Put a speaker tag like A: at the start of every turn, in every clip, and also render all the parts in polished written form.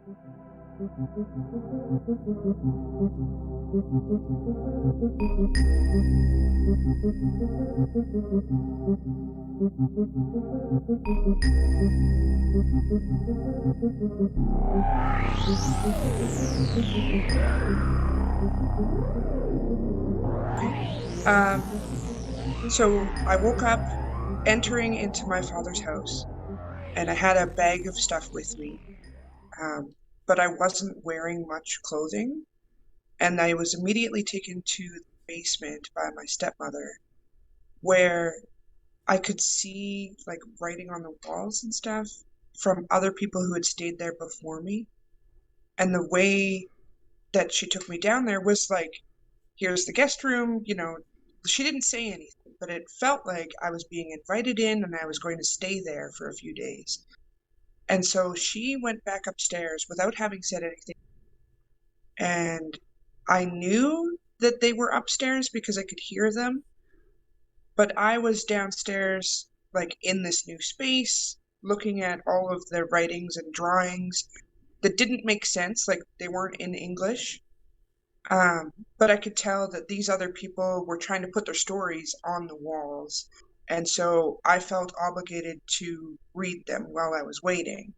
A: So I woke up entering into my father's house, and I had a bag of stuff with me, but I wasn't wearing much clothing, and I was immediately taken to the basement by my stepmother, where I could see like writing on the walls and stuff from other people who had stayed there before me. And the way that she took me down there was like, here's the guest room, she didn't say anything, but it felt like I was being invited in and I was going to stay there for a few days. And so she went back upstairs without having said anything. And I knew that they were upstairs because I could hear them. But I was downstairs, like in this new space, looking at all of the writings and drawings that didn't make sense, like they weren't in English. But I could tell that these other people were trying to put their stories on the walls. And so I felt obligated to read them while I was waiting.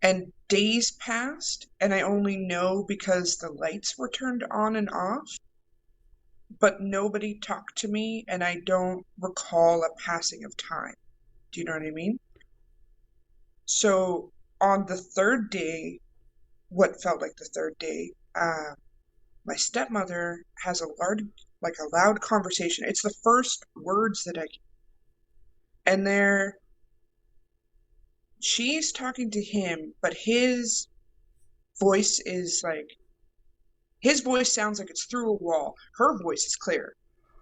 A: And days passed, and I only know because the lights were turned on and off, but nobody talked to me, and I don't recall a passing of time. Do you know what I mean? So on the third day, what felt like the third day, my stepmother has a loud conversation. It's the first words that and she's talking to him, but his voice sounds like it's through a wall. Her voice is clear.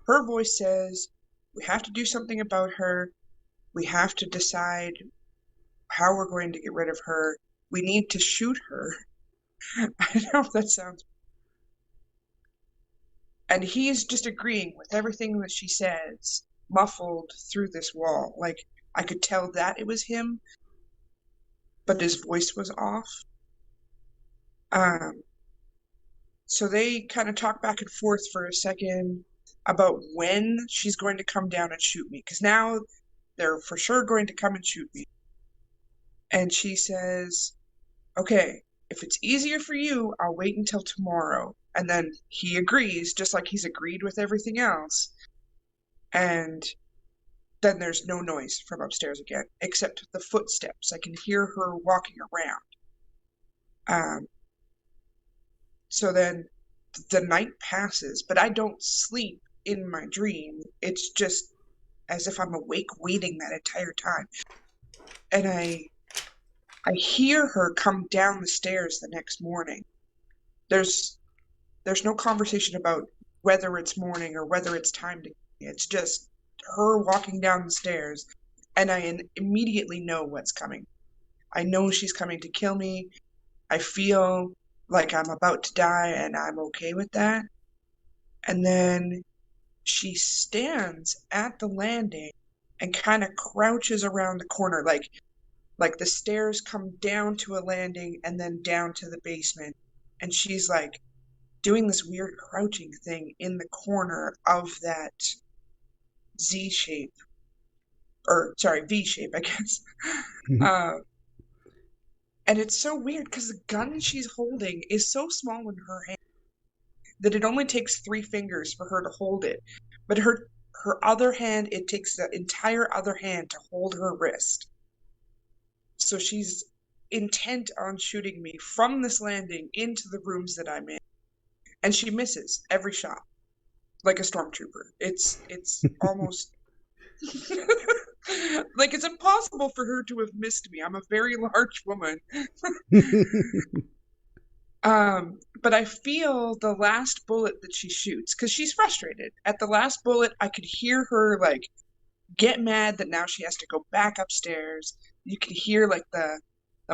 A: Her voice says, we have to do something about her. We have to decide how we're going to get rid of her. We need to shoot her. I don't know if that sounds... And he's just agreeing with everything that she says, muffled through this wall. Like, I could tell that it was him, but his voice was off. So they kind of talk back and forth for a second about when she's going to come down and shoot me, because now they're for sure going to come and shoot me. And she says, okay, if it's easier for you, I'll wait until tomorrow. And then he agrees, just like he's agreed with everything else. And then there's no noise from upstairs again, except the footsteps. I can hear her walking around. So then the night passes, but I don't sleep in my dream. It's just as if I'm awake waiting that entire time. And I hear her come down the stairs the next morning. There's no conversation about whether it's morning or whether it's time to... It's just her walking down the stairs, and I immediately know what's coming. I know she's coming to kill me. I feel like I'm about to die, and I'm okay with that. And then she stands at the landing and kind of crouches around the corner, like the stairs come down to a landing and then down to the basement, and she's like doing this weird crouching thing in the corner of that V shape, I guess. And it's so weird because the gun she's holding is so small in her hand that it only takes 3 fingers for her to hold it. But her other hand, it takes the entire other hand to hold her wrist. So she's intent on shooting me from this landing into the rooms that I'm in. And she misses every shot, like a stormtrooper. It's almost... like, it's impossible for her to have missed me. I'm a very large woman. But I feel the last bullet that she shoots, because she's frustrated. At the last bullet, I could hear her, like, get mad that now she has to go back upstairs. You can hear, like, the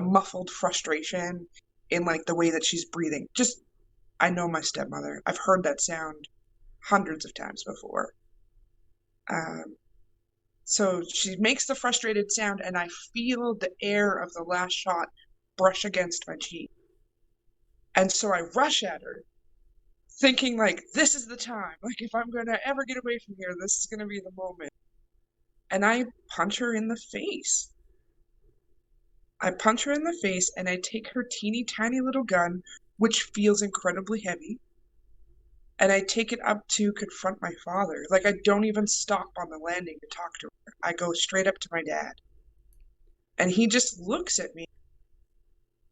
A: muffled frustration in, like, the way that she's breathing. Just, I know my stepmother. I've heard that sound hundreds of times before. So she makes the frustrated sound, and I feel the air of the last shot brush against my cheek. And so I rush at her, thinking like, this is the time. Like, if I'm going to ever get away from here, this is going to be the moment. And I punch her in the face. I punch her in the face, and I take her teeny tiny little gun, which feels incredibly heavy, and I take it up to confront my father. Like, I don't even stop on the landing to talk to her. I go straight up to my dad. And he just looks at me,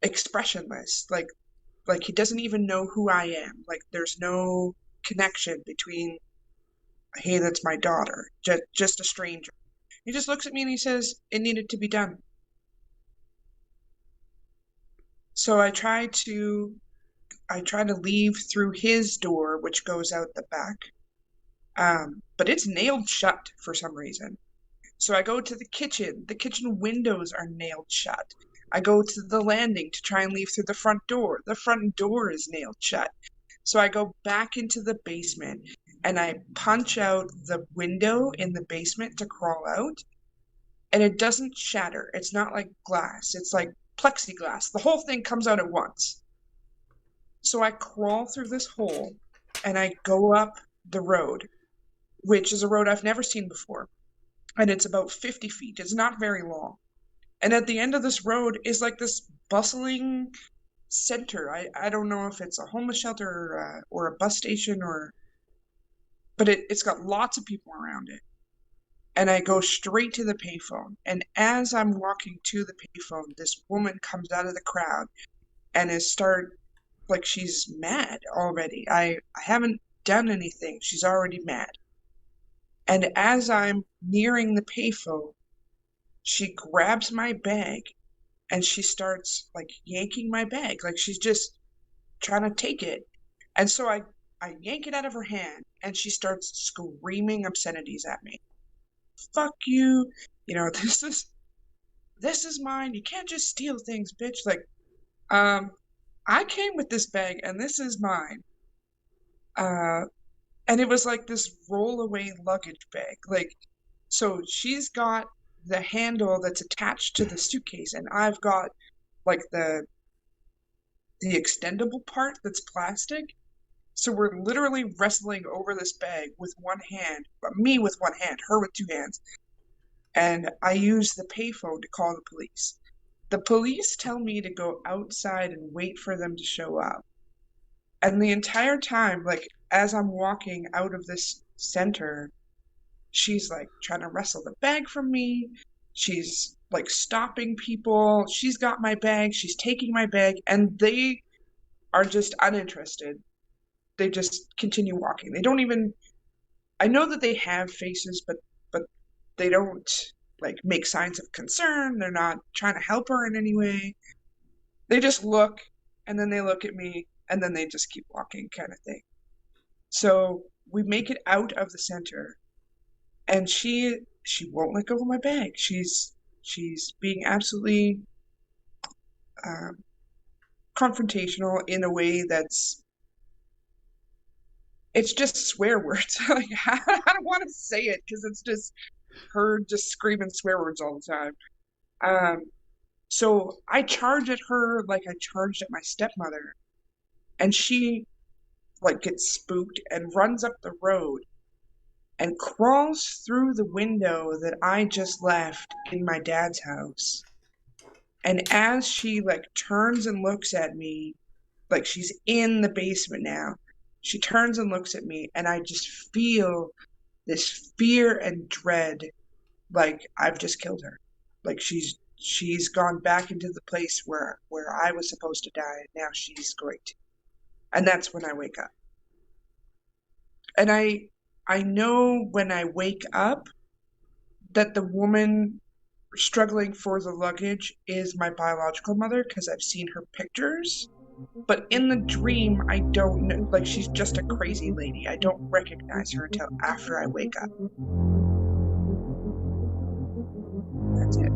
A: expressionless, like he doesn't even know who I am. Like, there's no connection between, hey, that's my daughter, just a stranger. He just looks at me and he says, it needed to be done. So I try to leave through his door, which goes out the back. But it's nailed shut for some reason. So I go to the kitchen. The kitchen windows are nailed shut. I go to the landing to try and leave through the front door. The front door is nailed shut. So I go back into the basement and I punch out the window in the basement to crawl out. And it doesn't shatter. It's not like glass. It's like plexiglass. The whole thing comes out at once. So I crawl through this hole and I go up the road, which is a road I've never seen before. And it's about 50 feet. It's not very long. And at the end of this road is like this bustling center. I don't know if it's a homeless shelter or a bus station, but it's got lots of people around it. And I go straight to the payphone. And as I'm walking to the payphone, this woman comes out of the crowd and she's mad already. I haven't done anything. She's already mad. And as I'm nearing the payphone, she grabs my bag and she starts like yanking my bag. Like she's just trying to take it. And so I yank it out of her hand and she starts screaming obscenities at me. Fuck you. You know, this is mine. You can't just steal things, bitch. Like, I came with this bag and this is mine. And it was like this rollaway luggage bag. Like, so she's got the handle that's attached to the suitcase and I've got like the extendable part that's plastic. So we're literally wrestling over this bag with one hand, me with one hand, her with two hands. And I use the payphone to call the police. The police tell me to go outside and wait for them to show up. And the entire time, like, as I'm walking out of this center, she's, like, trying to wrestle the bag from me. She's, like, stopping people. She's got my bag. She's taking my bag. And they are just uninterested. They just continue walking. They don't even... I know that they have faces, but they don't, like, make signs of concern. They're not trying to help her in any way. They just look, and then they look at me, and then they just keep walking kind of thing. So we make it out of the center, and she won't let go of my bag. She's being absolutely confrontational in a way that's... It's just swear words. Like, I don't want to say it because it's just her just screaming swear words all the time. So I charge at her like I charged at my stepmother. And she, like, gets spooked and runs up the road and crawls through the window that I just left in my dad's house. And as she, like, turns and looks at me, like she's in the basement now, she turns and looks at me, and I just feel this fear and dread, like I've just killed her. Like she's gone back into the place where I was supposed to die, and now she's going to. And that's when I wake up. And I know when I wake up that the woman struggling for the luggage is my biological mother because I've seen her pictures. But in the dream, I don't know. Like, she's just a crazy lady. I don't recognize her until after I wake up. That's it.